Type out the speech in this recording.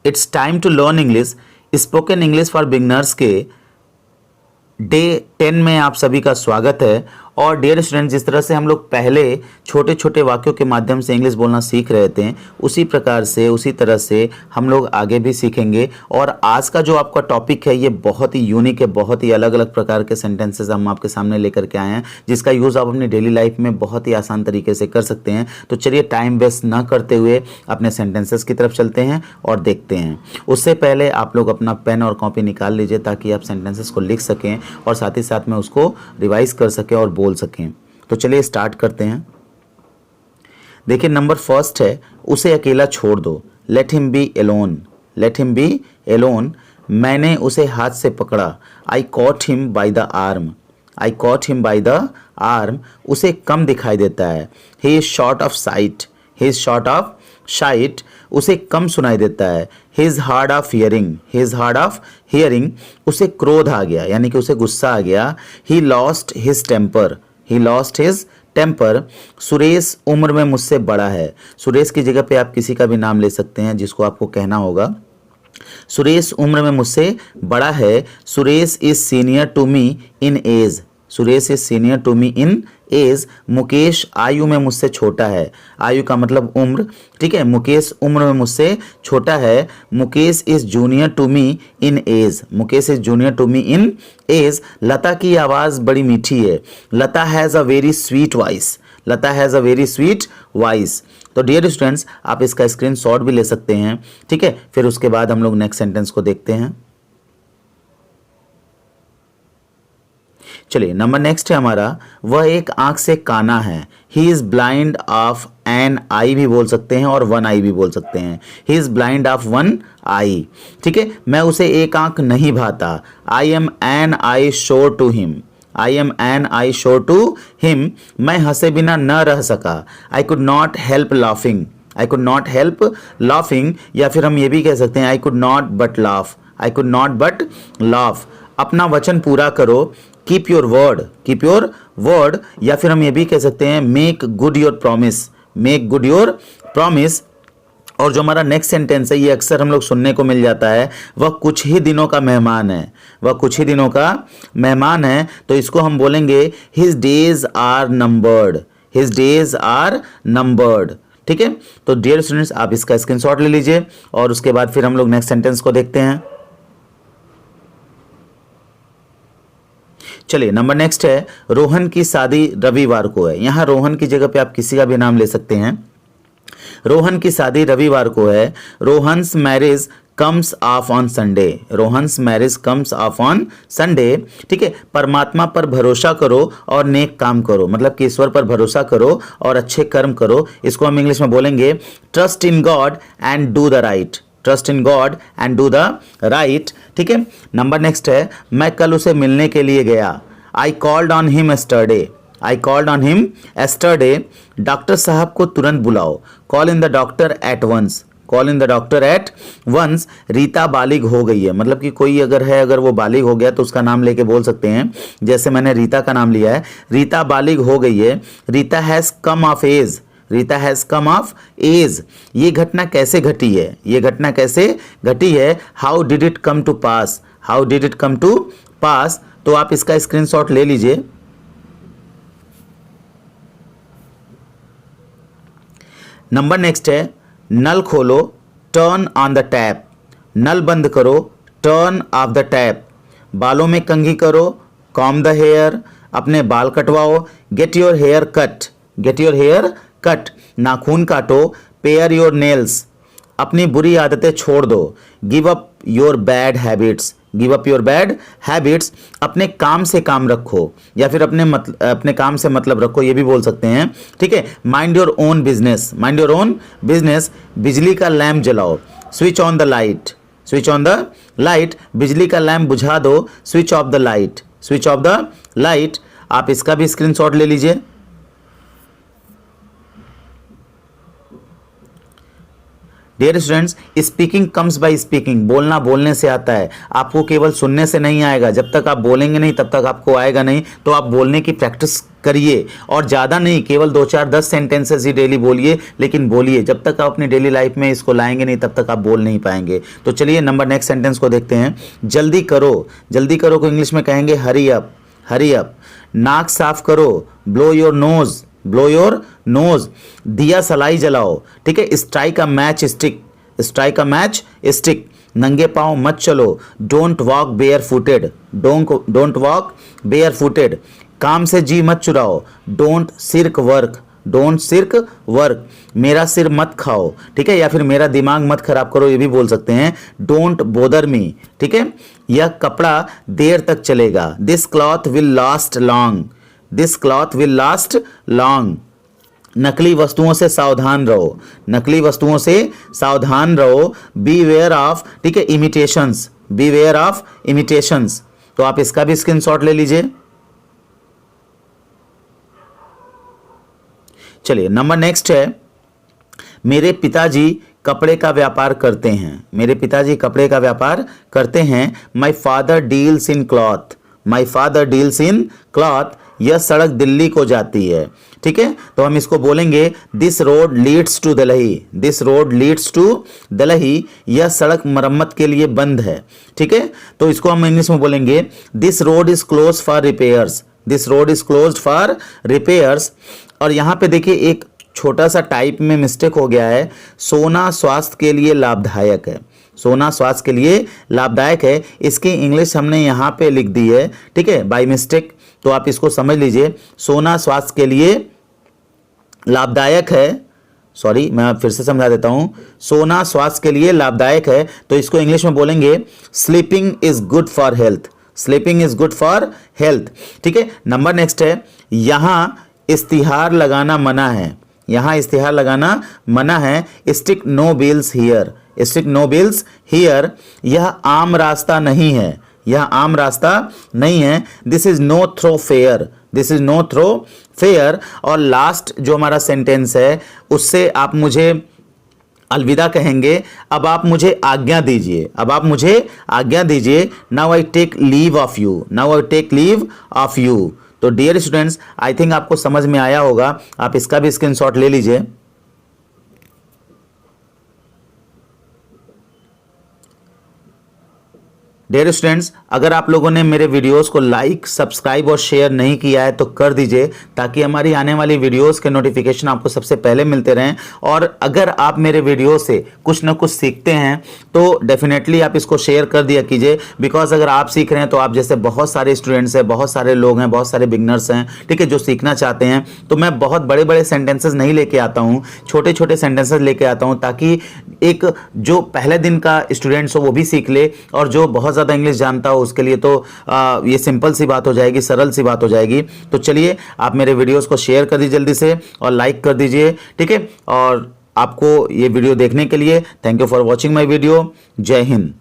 It's time to learn English spoken English for beginners के day 10 में आप सभी का स्वागत है। और डियर स्टूडेंट, जिस तरह से हम लोग पहले छोटे छोटे वाक्यों के माध्यम से इंग्लिश बोलना सीख रहे थे, उसी प्रकार से उसी तरह से हम लोग आगे भी सीखेंगे। और आज का जो आपका टॉपिक है ये बहुत ही यूनिक है, बहुत ही अलग अलग प्रकार के सेंटेंसेस हम आपके सामने लेकर के आए हैं, जिसका यूज़ आप अपनी डेली लाइफ में बहुत ही आसान तरीके से कर सकते हैं। तो चलिए टाइम वेस्ट ना करते हुए अपने सेंटेंसेस की तरफ चलते हैं और देखते हैं। उससे पहले आप लोग अपना पेन और कॉपी निकाल लीजिए ताकि आप सेंटेंसेस को लिख सकें और साथ ही साथ में उसको रिवाइज कर सकें और बोल सकें। तो चलिए स्टार्ट करते हैं। देखिए नंबर फर्स्ट है, उसे अकेला छोड़ दो। Let him be alone. Let him be alone. मैंने उसे हाथ से पकड़ा। I caught him by the arm. I caught him by the arm. उसे कम दिखाई देता है। He is short of sight. He is short of sight. उसे कम सुनाई देता है। He is hard of hearing. He is hard of hearing. उसे क्रोध आ गया, यानी कि उसे गुस्सा आ गया। He lost his temper. He lost his temper. Suresh उम्र में मुझसे बड़ा है। सुरेश की जगह पे आप किसी का भी नाम ले सकते हैं जिसको आपको कहना होगा। सुरेश उम्र में मुझसे बड़ा है। Suresh is senior to me in age. Suresh is senior to me in age. Mukesh आयु में मुझसे छोटा है। आयु का मतलब उम्र, ठीक है। मुकेश उम्र में मुझसे छोटा है। Mukesh is junior to me in age. Mukesh is junior to me in age. Lata की आवाज़ बड़ी मीठी है। Lata has a very sweet voice. Lata has a very sweet voice. तो डियर स्टूडेंट्स, आप इसका स्क्रीनशॉट भी ले सकते हैं, ठीक है। फिर उसके बाद हम लोग नेक्स्ट सेंटेंस को देखते हैं। चलिए नंबर नेक्स्ट है हमारा, वह एक आंख से काना है। He is blind of an eye भी बोल सकते हैं और वन आई भी बोल सकते हैं। He is blind of one eye, ठीक है। मैं उसे एक आंख नहीं भाता। आई am an eyesore to him. I am an eyesore to him. मैं हंसे बिना न रह सका। I could not help laughing. I could not help laughing. या फिर हम ये भी कह सकते हैं I could not but laugh. I could not but laugh. अपना वचन पूरा करो। Keep your word. Keep your word. या फिर हम ये भी कह सकते हैं make good your promise. Make good your promise. और जो हमारा नेक्स्ट सेंटेंस है ये अक्सर हम लोग सुनने को मिल जाता है, वह कुछ ही दिनों का मेहमान है। वह कुछ ही दिनों का मेहमान है। तो इसको हम बोलेंगे his days are numbered. His days are numbered, ठीक है। तो डियर स्टूडेंट्स, आप इसका स्क्रीनशॉट ले लीजिए और उसके बाद फिर हम लोग नेक्स्ट सेंटेंस को देखते हैं। चलिए नंबर नेक्स्ट है, रोहन की शादी रविवार को है। यहाँ रोहन की जगह पे आप किसी का भी नाम ले सकते हैं। रोहन की शादी रविवार को है। Rohan's marriage comes of on Sunday. Rohan's marriage comes of on Sunday, ठीक है। परमात्मा पर भरोसा करो और नेक काम करो, मतलब कि ईश्वर पर भरोसा करो और अच्छे कर्म करो। इसको हम इंग्लिश में बोलेंगे trust in God and do the right. Trust in God and do the right, ठीक है। नंबर नेक्स्ट है, मैं कल उसे मिलने के लिए गया। I called on him yesterday. I called on him yesterday. Doctor साहब को तुरंत बुलाओ। Call in the doctor at once. Call in the doctor at once. Rita बालिग हो गई है, मतलब कि कोई अगर वो बालिग हो गया तो उसका नाम लेके बोल सकते हैं। जैसे मैंने रीता का नाम लिया है, रीता बालिग हो गई है। Rita has come of age. Rita has come of age. ये घटना कैसे घटी है? ये घटना कैसे घटी है? How did it come to pass. How did it come to pass. तो आप इसका स्क्रीनशॉट ले लीजिए। नंबर नेक्स्ट है, नल खोलो, टर्न ऑन द टैप। नल बंद करो, टर्न ऑफ द टैप। बालों में कंघी करो, कॉम द हेयर। अपने बाल कटवाओ, get your hair cut. Get your hair cut. नाखून काटो, पेयर योर नेल्स। अपनी बुरी आदतें छोड़ दो, give up your bad habits. Give up your bad habits. अपने काम से काम रखो, या फिर अपने काम से मतलब रखो, ये भी बोल सकते हैं, ठीक है। Mind your own business. Mind your own business. बिजली का लैम्प जलाओ, switch on the light. Switch on the light. बिजली का लैम्प बुझा दो, switch off the light. Switch off the light. आप इसका भी स्क्रीनशॉट ले लीजिए। Dear students, speaking comes by speaking. बोलना बोलने से आता है, आपको केवल सुनने से नहीं आएगा। जब तक आप बोलेंगे नहीं तब तक आपको आएगा नहीं। तो आप बोलने की प्रैक्टिस करिए, और ज़्यादा नहीं, केवल 2-4-10 सेंटेंसेस ही डेली बोलिए, लेकिन बोलिए। जब तक आप अपनी डेली लाइफ में इसको लाएंगे नहीं तब तक आप बोल नहीं पाएंगे। तो चलिए नेक्स्ट सेंटेंस को देखते हैं। जल्दी करो, जल्दी करो को इंग्लिश में कहेंगे हरी अप, हरी अप। नाक साफ करो, blow your nose, blow your nose. दिया सलाई जलाओ, ठीक है। Strike a match stick, strike a match stick. नंगे पाँव मत चलो, don't walk barefooted, don't walk barefooted. काम से जी मत चुराओ, don't shirk work, don't shirk work. मेरा सिर मत खाओ, ठीक है, या फिर मेरा दिमाग मत खराब करो, ये भी बोल सकते हैं, डोंट बोदर मी, ठीक है। यह कपड़ा देर तक चलेगा, this cloth will last long, this cloth will last long. नकली वस्तुओं से सावधान रहो, नकली वस्तुओं से सावधान रहो। बी वेयर ऑफ, ठीक है, imitations, beware of imitations. तो आप इसका भी स्क्रीनशॉट ले लीजिए। चलिए नेक्स्ट है, मेरे पिताजी कपड़े का व्यापार करते हैं, मेरे पिताजी कपड़े का व्यापार करते हैं। My father deals in cloth, my father deals in cloth. यह सड़क दिल्ली को जाती है, ठीक है। तो हम इसको बोलेंगे this road leads to Delhi, this road leads to Delhi. यह सड़क मरम्मत के लिए बंद है, ठीक है। तो इसको हम इंग्लिश में बोलेंगे this road is close for repairs, this road is closed for repairs. और यहाँ पे देखिए एक छोटा सा टाइप में मिस्टेक हो गया है। सोना स्वास्थ्य के लिए लाभदायक है, सोना स्वास्थ्य के लिए लाभदायक है, इसकी इंग्लिश हमने यहाँ पे लिख दी है, ठीक है, बाय मिस्टेक। तो आप इसको समझ लीजिए, सोना स्वास्थ्य के लिए लाभदायक है। सॉरी, मैं फिर से समझा देता हूँ, सोना स्वास्थ्य के लिए लाभदायक है। तो इसको इंग्लिश में बोलेंगे sleeping is good for health, sleeping is good for health, ठीक है। नेक्स्ट है, यहाँ इस्तिहार लगाना मना है, यहाँ इस्तिहार लगाना मना है। Stick no bills here, stick no bills here. यह आम रास्ता नहीं है, यह आम रास्ता नहीं है। This is no thoroughfare, this is no thoroughfare. और लास्ट जो हमारा सेंटेंस है उससे आप मुझे अलविदा कहेंगे। अब आप मुझे आज्ञा दीजिए, अब आप मुझे आज्ञा दीजिए। Now I take leave of you, now I take leave of you. तो डियर स्टूडेंट्स, आई थिंक आपको समझ में आया होगा, आप इसका भी स्क्रीनशॉट ले लीजिए। डियर स्टूडेंट्स, अगर आप लोगों ने मेरे वीडियोस को लाइक, सब्सक्राइब और शेयर नहीं किया है तो कर दीजिए, ताकि हमारी आने वाली वीडियोस के नोटिफिकेशन आपको सबसे पहले मिलते रहें। और अगर आप मेरे वीडियो से कुछ ना कुछ सीखते हैं तो डेफिनेटली आप इसको शेयर कर दिया कीजिए। बिकॉज अगर आप सीख रहे हैं तो आप जैसे बहुत सारे स्टूडेंट्स हैं, बहुत सारे लोग हैं, बहुत सारे बिगनर्स हैं, ठीक है, जो सीखना चाहते हैं। तो मैं बहुत बड़े बड़े सेंटेंसेस नहीं लेके आता हूँ, छोटे छोटे सेंटेंसेस लेके आता हूँ, ताकि एक जो पहले दिन का स्टूडेंट्स हो वो भी सीख ले, और जो बहुत ज़्यादा इंग्लिश जानता हो उसके लिए तो ये सिंपल सी बात हो जाएगी, सरल सी बात हो जाएगी। तो चलिए आप मेरे वीडियोस को शेयर कर दीजिए जल्दी से, और लाइक कर दीजिए, ठीक है। और आपको ये वीडियो देखने के लिए thank you for watching my video. जय हिंद।